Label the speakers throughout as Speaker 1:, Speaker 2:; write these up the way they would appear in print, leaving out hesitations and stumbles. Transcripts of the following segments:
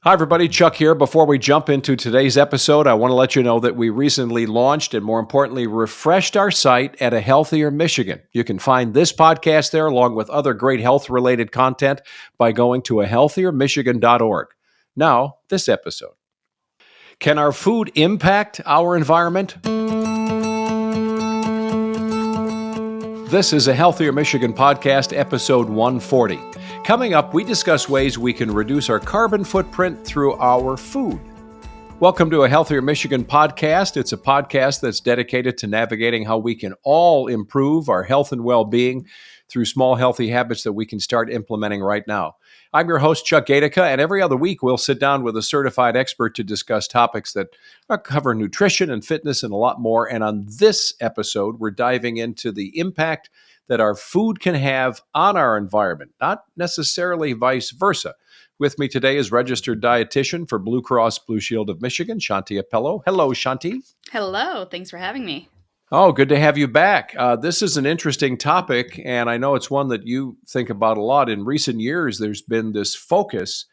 Speaker 1: Hi, everybody. Chuck here. Before we jump into today's episode, I want to let you know that we recently launched and, more importantly, refreshed our site at A Healthier Michigan. You can find this podcast there along with other great health-related content by going to ahealthiermichigan.org. Now, this episode. Can our food impact our environment? This is A Healthier Michigan podcast, episode 140. Coming up, we discuss ways we can reduce our carbon footprint through our food. Welcome to A Healthier Michigan podcast. It's a podcast that's dedicated to navigating how we can all improve our health and well-being through small, healthy habits that we can start implementing right now. I'm your host, Chuck Gaidica, and every other week we'll sit down with a certified expert to discuss topics that cover nutrition and fitness and a lot more. And on this episode, we're diving into the impact that our food can have on our environment, not necessarily vice versa. With me today is registered dietitian for Blue Cross Blue Shield of Michigan, Shanthi Appelö. Hello, Shanthi.
Speaker 2: Hello. Thanks for having me.
Speaker 1: Oh, good to have you back. This is an interesting topic, and I know it's one that you think about a lot. In recent years, there's been this focus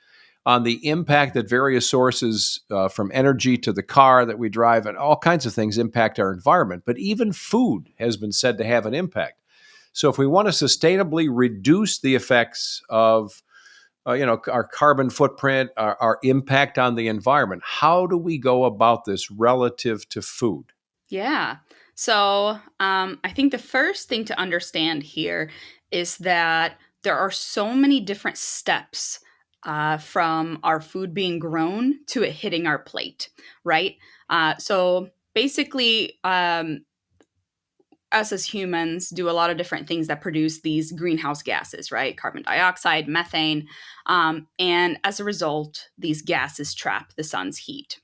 Speaker 1: on the impact that various sources, from energy to the car that we drive and all kinds of things, impact our environment. But even food has been said to have an impact. So if we want to sustainably reduce the effects of our carbon footprint, our impact on the environment, how do we go about this relative to food?
Speaker 2: Yeah. So I think the first thing to understand here is that there are so many different steps from our food being grown to it hitting our plate, right? So basically, us as humans do a lot of different things that produce these greenhouse gases, right? Carbon dioxide, methane. And as a result, these gases trap the sun's heat.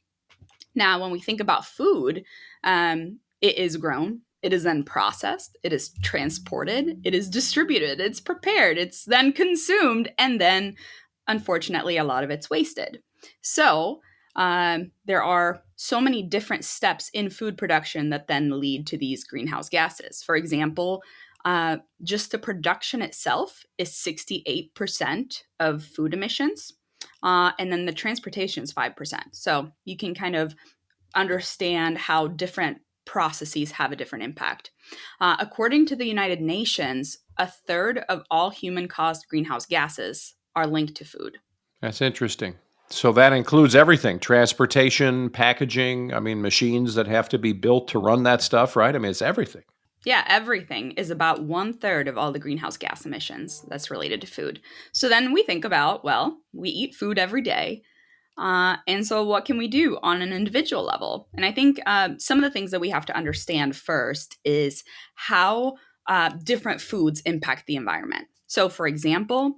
Speaker 2: Now, when we think about food, it is grown, it is then processed, it is transported, it is distributed, it's prepared, it's then consumed, and then, unfortunately, a lot of it's wasted. So, there are so many different steps in food production that then lead to these greenhouse gases. For example, just the production itself is 68% of food emissions. And then the transportation is 5%. So you can kind of understand how different processes have a different impact. According to the United Nations, a third of all human-caused greenhouse gases are linked to food.
Speaker 1: That's interesting. So that includes everything, transportation, packaging, machines that have to be built to run that stuff, right? It's everything.
Speaker 2: Yeah, everything is about 1/3 of all the greenhouse gas emissions that's related to food. So then we think about, well, we eat food every day. And so what can we do on an individual level? And I think some of the things that we have to understand first is how different foods impact the environment. So for example,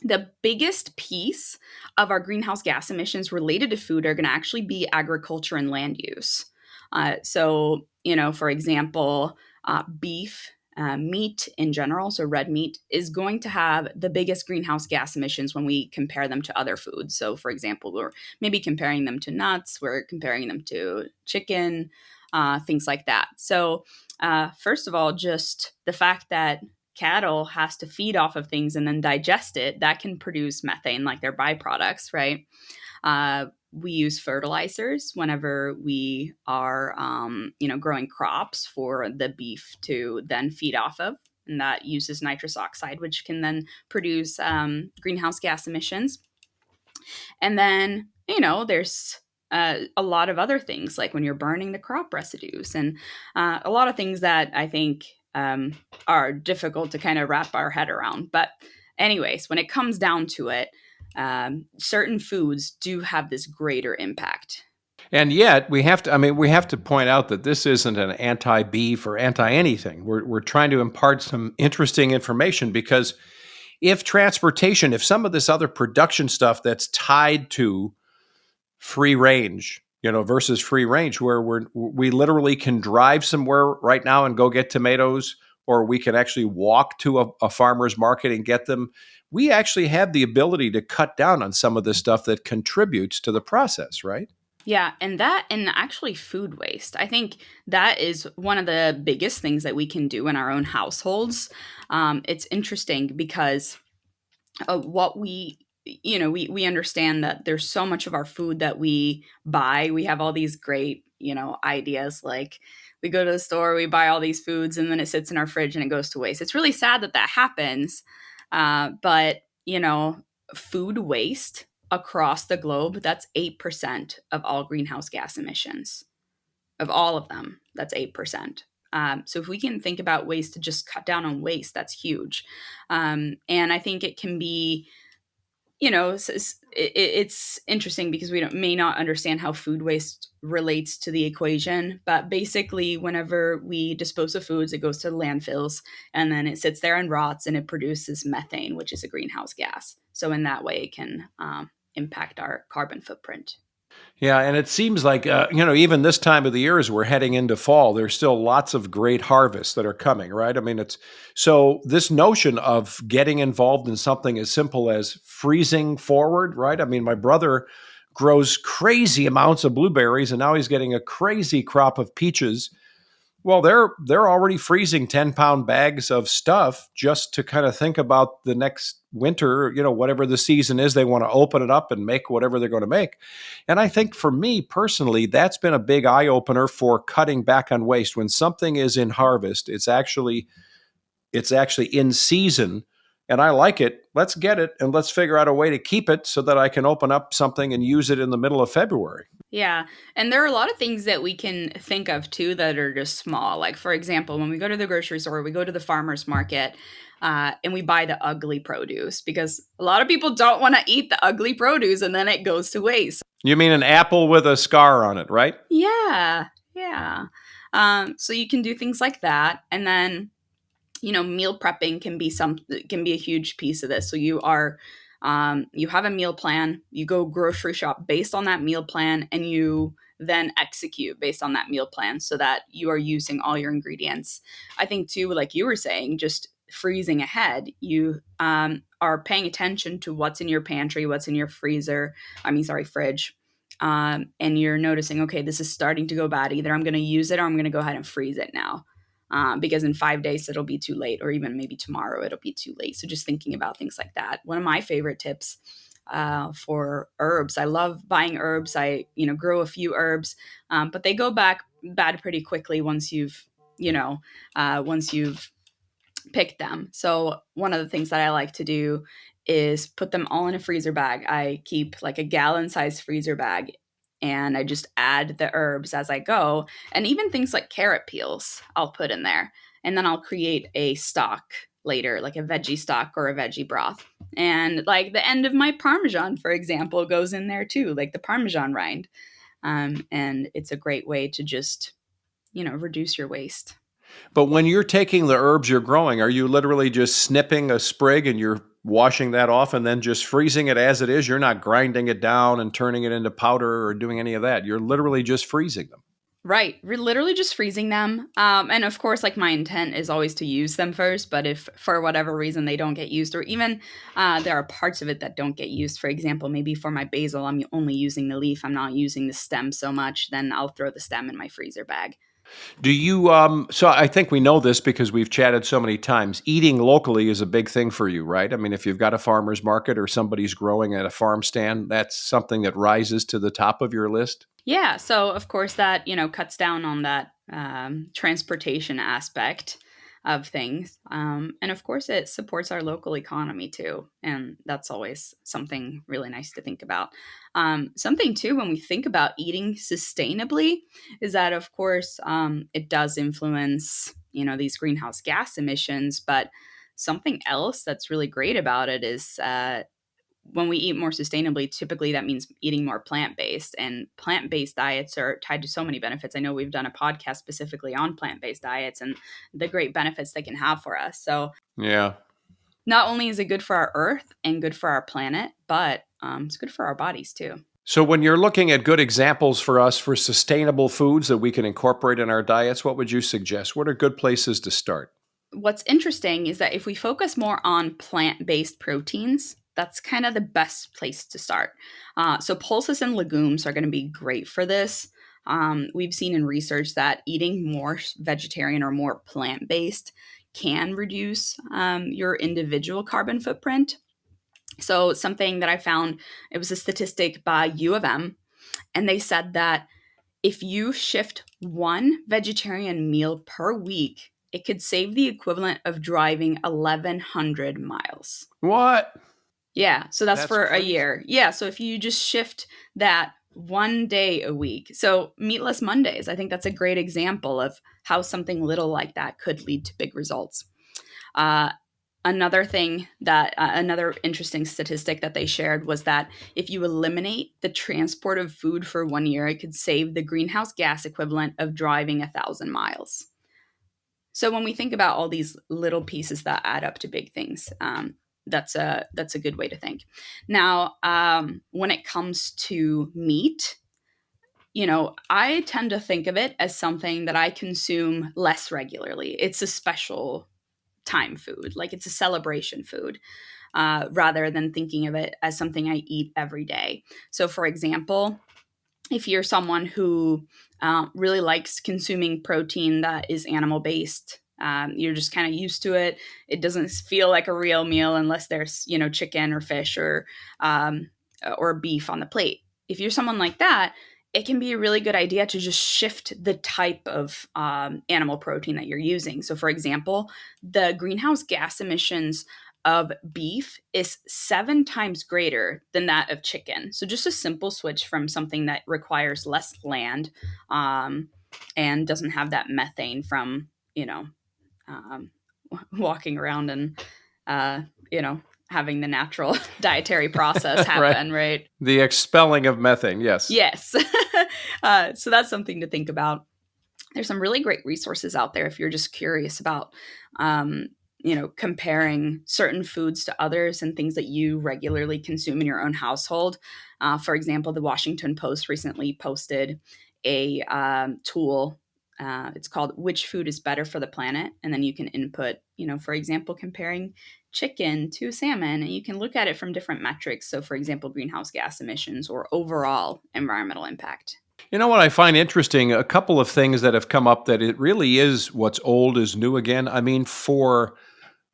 Speaker 2: the biggest piece of our greenhouse gas emissions related to food are going to actually be agriculture and land use. For example, beef, meat in general, so red meat, is going to have the biggest greenhouse gas emissions when we compare them to other foods. So, for example, we're maybe comparing them to nuts, we're comparing them to chicken, things like that. So, first of all, just the fact that cattle has to feed off of things and then digest it, that can produce methane, like their byproducts, right? We use fertilizers whenever we are, growing crops for the beef to then feed off of. And that uses nitrous oxide, which can then produce greenhouse gas emissions. And then, there's a lot of other things, like when you're burning the crop residues and a lot of things that I think are difficult to kind of wrap our head around. But anyways, when it comes down to it, certain foods do have this greater impact.
Speaker 1: And yet we have to point out that this isn't an anti-beef or anti-anything. We're trying to impart some interesting information, because if some of this other production stuff that's tied to free range, versus free range, where we literally can drive somewhere right now and go get tomatoes, or we can actually walk to a farmer's market and get them. We actually have the ability to cut down on some of this stuff that contributes to the process, right?
Speaker 2: Yeah, and actually food waste. I think that is one of the biggest things that we can do in our own households. It's interesting because what we we understand that there's so much of our food that we buy. We have all these great, ideas, like we go to the store, we buy all these foods, and then it sits in our fridge and it goes to waste. It's really sad that that happens. But, food waste across the globe, that's 8% of all greenhouse gas emissions. Of all of them, that's 8%. So if we can think about ways to just cut down on waste, that's huge. And I think it can be, it's interesting because we may not understand how food waste relates to the equation. But basically, whenever we dispose of foods, it goes to landfills, and then it sits there and rots, and it produces methane, which is a greenhouse gas. So in that way, it can impact our carbon footprint.
Speaker 1: Yeah, and it seems like, even this time of the year as we're heading into fall, there's still lots of great harvests that are coming, right? I mean, it's so this notion of getting involved in something as simple as freezing forward, right? I mean, my brother grows crazy amounts of blueberries and now he's getting a crazy crop of peaches. Well, they're already freezing 10-pound bags of stuff just to kind of think about the next winter, whatever the season is, they want to open it up and make whatever they're going to make. And I think for me personally, that's been a big eye opener for cutting back on waste. When something is in harvest, it's actually in season and I like it. Let's get it and let's figure out a way to keep it so that I can open up something and use it in the middle of February.
Speaker 2: Yeah. And there are a lot of things that we can think of too that are just small. Like, for example, when we go to the grocery store, we go to the farmer's market, and we buy the ugly produce because a lot of people don't want to eat the ugly produce and then it goes to waste.
Speaker 1: You mean an apple with a scar on it, right?
Speaker 2: Yeah. Yeah. So you can do things like that. And then, meal prepping can be a huge piece of this. So you have a meal plan, you go grocery shop based on that meal plan, and you then execute based on that meal plan so that you are using all your ingredients. I think too, like you were saying, just freezing ahead, you are paying attention to what's in your pantry, what's in your fridge. And you're noticing, okay, this is starting to go bad. Either I'm going to use it or I'm going to go ahead and freeze it now. Because in 5 days it'll be too late, or even maybe tomorrow it'll be too late. So just thinking about things like that. One of my favorite tips for herbs, I love buying herbs. I grow a few herbs, but they go bad pretty quickly once you've picked them. So one of the things that I like to do is put them all in a freezer bag. I keep like a gallon size freezer bag, and I just add the herbs as I go. And even things like carrot peels, I'll put in there. And then I'll create a stock later, like a veggie stock or a veggie broth. And like the end of my Parmesan, for example, goes in there too, like the Parmesan rind. And it's a great way to just, reduce your waste.
Speaker 1: But when you're taking the herbs you're growing, are you literally just snipping a sprig and you're washing that off and then just freezing it as it is? You're not grinding it down and turning it into powder or doing any of that. You're literally just freezing them.
Speaker 2: Right. We're literally just freezing them. And of course, like my intent is always to use them first. But if for whatever reason they don't get used, or even there are parts of it that don't get used, for example, maybe for my basil, I'm only using the leaf, I'm not using the stem so much, then I'll throw the stem in my freezer bag.
Speaker 1: Do you, so I think we know this because we've chatted so many times. Eating locally is a big thing for you, right? I mean, if you've got a farmer's market or somebody's growing at a farm stand, that's something that rises to the top of your list.
Speaker 2: Yeah. So, of course, that, cuts down on that transportation aspect of things. And of course, it supports our local economy too. And that's always something really nice to think about. Something too, when we think about eating sustainably, is that, of course, it does influence, these greenhouse gas emissions. But something else that's really great about it is when we eat more sustainably, typically that means eating more plant-based, and plant-based diets are tied to so many benefits. I know we've done a podcast specifically on plant-based diets and the great benefits they can have for us. So
Speaker 1: Yeah.
Speaker 2: not only is it good for our earth and good for our planet, but it's good for our bodies too.
Speaker 1: So when you're looking at good examples for us for sustainable foods that we can incorporate in our diets, what would you suggest? What are good places to start?
Speaker 2: What's interesting is that if we focus more on plant-based proteins, that's kind of the best place to start. So pulses and legumes are going to be great for this. We've seen in research that eating more vegetarian or more plant-based can reduce your individual carbon footprint. So something that I found, it was a statistic by U of M, and they said that if you shift one vegetarian meal per week, it could save the equivalent of driving 1,100 miles.
Speaker 1: What?
Speaker 2: Yeah, so that's
Speaker 1: That's
Speaker 2: for a
Speaker 1: crazy.
Speaker 2: year. Yeah, so if you just shift that one day a week. So meatless Mondays, I think that's a great example of how something little like that could lead to big results. Uh, another interesting statistic that they shared was that if you eliminate the transport of food for 1 year, it could save the greenhouse gas equivalent of driving 1,000 miles. So when we think about all these little pieces that add up to big things, that's a good way to think. Now, when it comes to meat, I tend to think of it as something that I consume less regularly. It's a special time food, like it's a celebration food, rather than thinking of it as something I eat every day. So, for example, if you're someone who really likes consuming protein that is animal based, you're just kind of used to it. It doesn't feel like a real meal unless there's chicken or fish or beef on the plate. If you're someone like that, it can be a really good idea to just shift the type of animal protein that you're using. So, for example, the greenhouse gas emissions of beef is 7 times greater than that of chicken. So just a simple switch from something that requires less land, and doesn't have that methane from, um, walking around and, uh, you know, having the natural dietary process
Speaker 1: Right.
Speaker 2: happen, right?
Speaker 1: The expelling of methane, yes.
Speaker 2: Yes. So that's something to think about. There's some really great resources out there if you're just curious about comparing certain foods to others and things that you regularly consume in your own household. For example, the Washington Post recently posted a tool. It's called Which Food is Better for the Planet? And then you can input, for example, comparing chicken to salmon, and you can look at it from different metrics. So, for example, greenhouse gas emissions or overall environmental impact.
Speaker 1: You know what I find interesting? A couple of things that have come up that it really is what's old is new again. I mean, for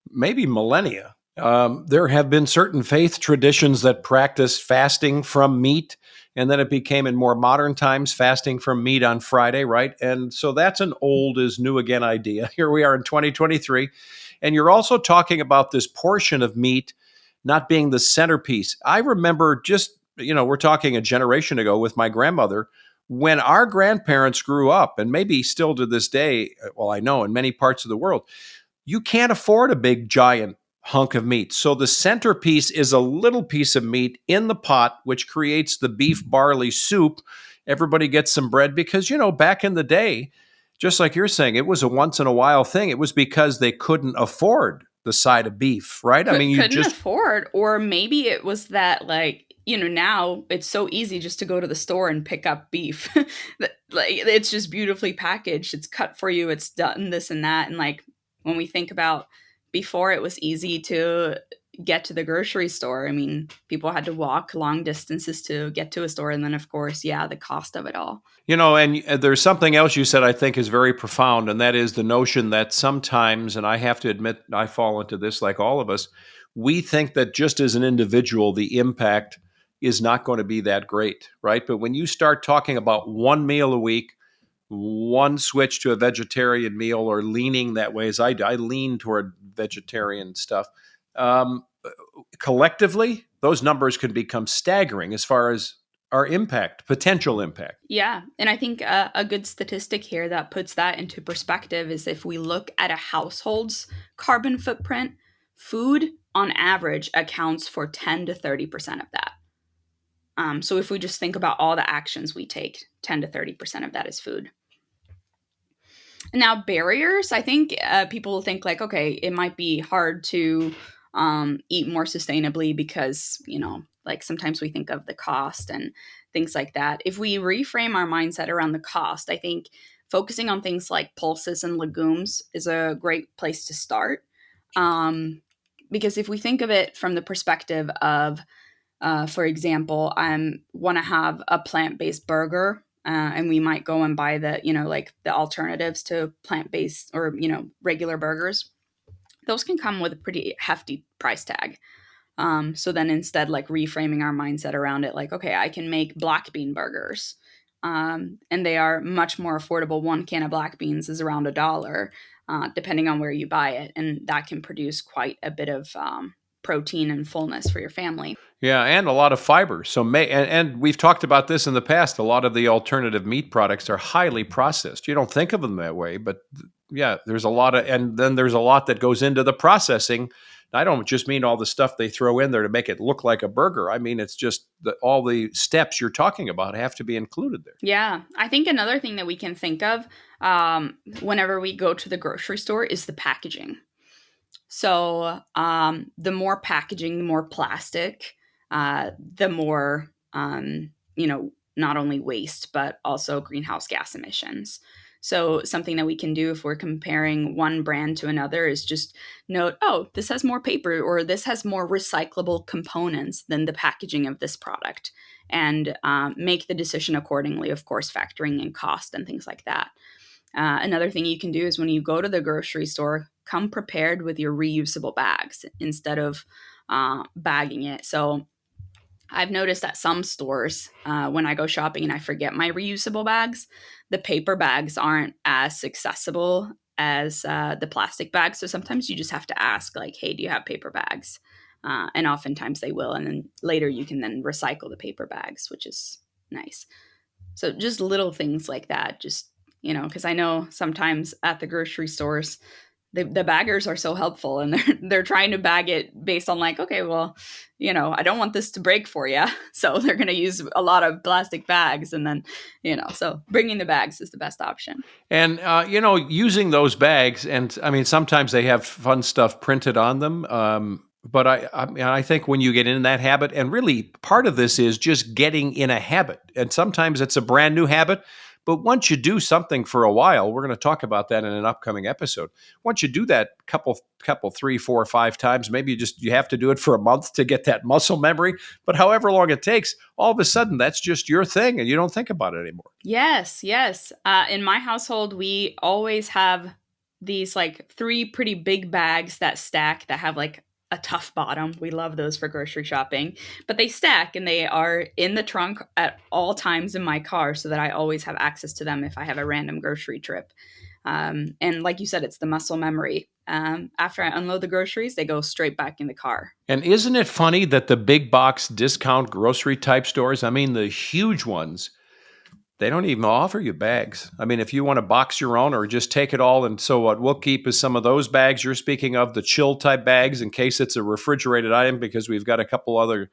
Speaker 1: maybe millennia, there have been certain faith traditions that practice fasting from meat. And then it became in more modern times fasting from meat on Friday, right? And so that's an old is new again idea. Here we are in 2023. And you're also talking about this portion of meat not being the centerpiece. I remember we're talking a generation ago with my grandmother when our grandparents grew up, and maybe still to this day, well, I know in many parts of the world, you can't afford a big giant hunk of meat. So the centerpiece is a little piece of meat in the pot, which creates the beef barley soup. Everybody gets some bread because, back in the day, just like you're saying, it was a once in a while thing. It was because they couldn't afford the side of beef, right? I mean, you
Speaker 2: Couldn't
Speaker 1: just
Speaker 2: afford, or maybe it was that, like, now it's so easy just to go to the store and pick up beef. Like, it's just beautifully packaged, it's cut for you, it's done this and that. And like, when we think about before, it was easy to get to the grocery store. I mean, people had to walk long distances to get to a store, and then of course, yeah, the cost of it all.
Speaker 1: And there's something else you said I think is very profound, and that is the notion that sometimes, and I have to admit I fall into this like all of us, we think that just as an individual, the impact is not going to be that great, right? But when you start talking about one meal a week, one switch to a vegetarian meal, or leaning that way, as I lean toward vegetarian stuff, um, collectively, those numbers can become staggering as far as our impact, potential impact.
Speaker 2: Yeah. And I think a good statistic here that puts that into perspective is if we look at a household's carbon footprint, food on average accounts for 10 to 30% of that. So if we just think about all the actions we take, 10 to 30% of that is food. Now, barriers, I think people think like, okay, it might be hard to eat more sustainably because, like sometimes we think of the cost and things like that. If we reframe our mindset around the cost, I think focusing on things like pulses and legumes is a great place to start. Because if we think of it from the perspective of, for example, I want to have a plant-based burger, and we might go and buy the, like the alternatives to plant-based or, regular burgers. Those can come with a pretty hefty price tag. So then instead, like reframing our mindset around it, like, okay, I can make black bean burgers. And they are much more affordable. One can of black beans is around $1, depending on where you buy it. And that can produce quite a bit of protein and fullness for your family.
Speaker 1: Yeah, and a lot of fiber. So, and we've talked about this in the past. A lot of the alternative meat products are highly processed. You don't think of them that way, but yeah, there's a lot of, and then there's a lot that goes into the processing. I don't just mean all the stuff they throw in there to make it look like a burger. I mean, it's just all the steps you're talking about have to be included there.
Speaker 2: Yeah, I think another thing that we can think of whenever we go to the grocery store is the packaging. So the more packaging, the more plastic, the more, not only waste, but also greenhouse gas emissions. So something that we can do if we're comparing one brand to another is just note, oh, this has more paper or this has more recyclable components than the packaging of this product, and make the decision accordingly, of course, factoring in cost and things like that. Another thing you can do is when you go to the grocery store, come prepared with your reusable bags instead of bagging it. So I've noticed at some stores when I go shopping and I forget my reusable bags, the paper bags aren't as accessible as the plastic bags. So sometimes you just have to ask, like, hey, do you have paper bags? And oftentimes they will. And then later you can then recycle the paper bags, which is nice. So just little things like that, just, because I know sometimes at the grocery stores, the baggers are so helpful, and they're trying to bag it based on like, okay, well, I don't want this to break for you. So they're going to use a lot of plastic bags. And then, so bringing the bags is the best option.
Speaker 1: And, using those bags, and I mean, sometimes they have fun stuff printed on them. But I think when you get in that habit, and really part of this is just getting in a habit, and sometimes it's a brand new habit, but once you do something for a while, we're going to talk about that in an upcoming episode. Once you do that couple, 3, 4, 5 times, maybe you have to do it for a month to get that muscle memory, but however long it takes, all of a sudden that's just your thing and you don't think about it anymore.
Speaker 2: Yes. In my household, we always have these like 3 pretty big bags that stack that have like a tough bottom. We love those for grocery shopping, but they stack and they are in the trunk at all times in my car so that I always have access to them if I have a random grocery trip. And like you said, it's the muscle memory. After I unload the groceries, they go straight back in the car.
Speaker 1: And isn't it funny that the big box discount grocery type stores, I mean, the huge ones, they don't even offer you bags. I mean, if you want to box your own or just take it all, and so what we'll keep is some of those bags you're speaking of, the chill type bags, in case it's a refrigerated item, because we've got a couple other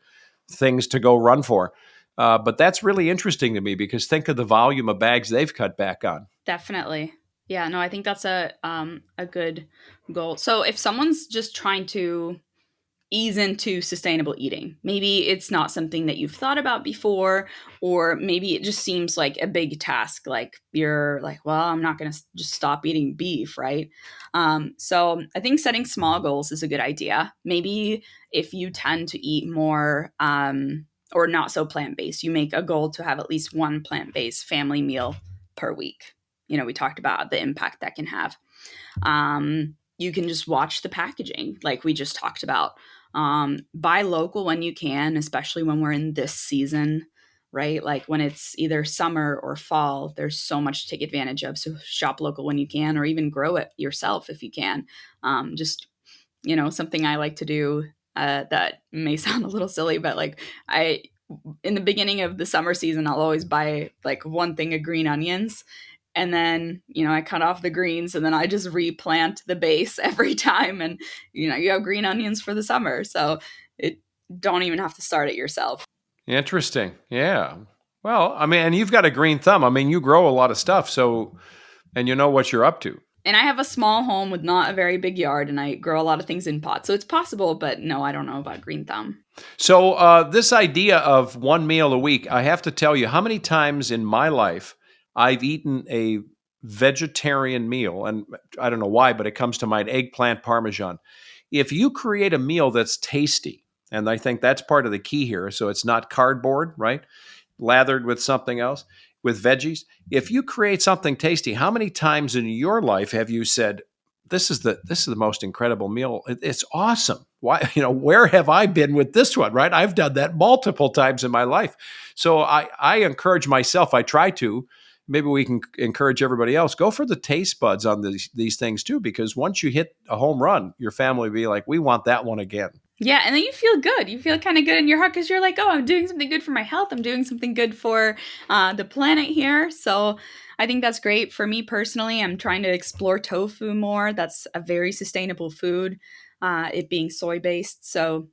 Speaker 1: things to go run for. But that's really interesting to me, because think of the volume of bags they've cut back on.
Speaker 2: Definitely. Yeah, no, I think that's a good goal. So if someone's just trying to ease into sustainable eating, maybe it's not something that you've thought about before, or maybe it just seems like a big task. Like you're like, well, I'm not going to just stop eating beef, right? So I think setting small goals is a good idea. Maybe if you tend to eat more or not so plant-based, you make a goal to have at least one plant-based family meal per week. We talked about the impact that can have. You can just watch the packaging like we just talked about. Buy local when you can, especially when we're in this season, right? Like when it's either summer or fall, there's so much to take advantage of. So shop local when you can, or even grow it yourself if you can. Just, something I like to do that may sound a little silly, but like in the beginning of the summer season, I'll always buy like one thing of green onions. And then, I cut off the greens and then I just replant the base every time. And, you have green onions for the summer. So don't even have to start it yourself.
Speaker 1: Interesting. Yeah. Well, I mean, and you've got a green thumb. I mean, you grow a lot of stuff. So, and you know what you're up to.
Speaker 2: And I have a small home with not a very big yard, and I grow a lot of things in pots. So it's possible, but no, I don't know about green thumb.
Speaker 1: So this idea of one meal a week, I have to tell you how many times in my life I've eaten a vegetarian meal, and I don't know why, but it comes to mind, eggplant parmesan. If you create a meal that's tasty, and I think that's part of the key here, so it's not cardboard, right? Lathered with something else, with veggies. If you create something tasty, how many times in your life have you said, this is the most incredible meal. It's awesome. Why, where have I been with this one, right? I've done that multiple times in my life. So I encourage myself, I try to, maybe we can encourage everybody else, go for the taste buds on these things too, because once you hit a home run, your family will be like, we want that one again.
Speaker 2: Yeah, and then you feel good. You feel kind of good in your heart because you're like, oh, I'm doing something good for my health. I'm doing something good for the planet here. So I think that's great. For me personally, I'm trying to explore tofu more. That's a very sustainable food, it being soy-based. So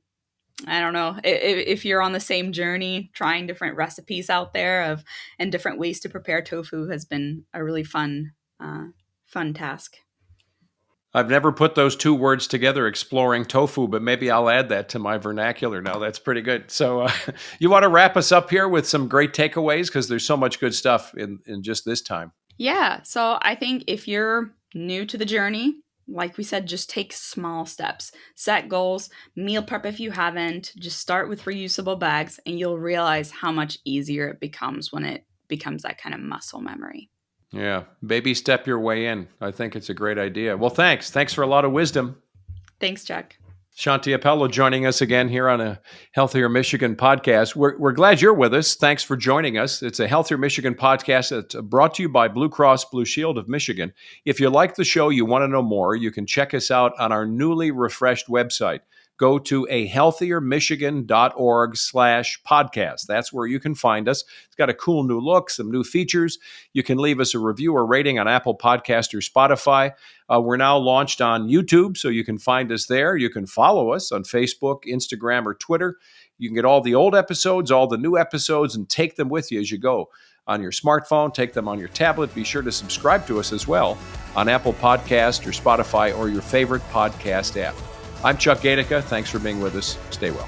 Speaker 2: I don't know if you're on the same journey, trying different recipes out there and different ways to prepare tofu has been a really fun task.
Speaker 1: I've never put those two words together, exploring tofu, but maybe I'll add that to my vernacular now. That's pretty good. So you want to wrap us up here with some great takeaways, because there's so much good stuff in just this time.
Speaker 2: Yeah. So I think if you're new to the journey, like we said, just take small steps, set goals, meal prep if you haven't, just start with reusable bags, and you'll realize how much easier it becomes when it becomes that kind of muscle memory.
Speaker 1: Yeah. Baby step your way in. I think it's a great idea. Well, thanks. Thanks for a lot of wisdom.
Speaker 2: Thanks, Chuck.
Speaker 1: Shanthi Appelö joining us again here on a Healthier Michigan podcast. We're glad you're with us. Thanks for joining us. It's a Healthier Michigan podcast that's brought to you by Blue Cross Blue Shield of Michigan. If you like the show, you want to know more, you can check us out on our newly refreshed website. Go to ahealthiermichigan.org/podcast. That's where you can find us. It's got a cool new look, some new features. You can leave us a review or rating on Apple Podcast or Spotify. We're now launched on YouTube, so you can find us there. You can follow us on Facebook, Instagram, or Twitter. You can get all the old episodes, all the new episodes, and take them with you as you go. On your smartphone, take them on your tablet. Be sure to subscribe to us as well on Apple Podcast or Spotify or your favorite podcast app. I'm Chuck Gaidica. Thanks for being with us. Stay well.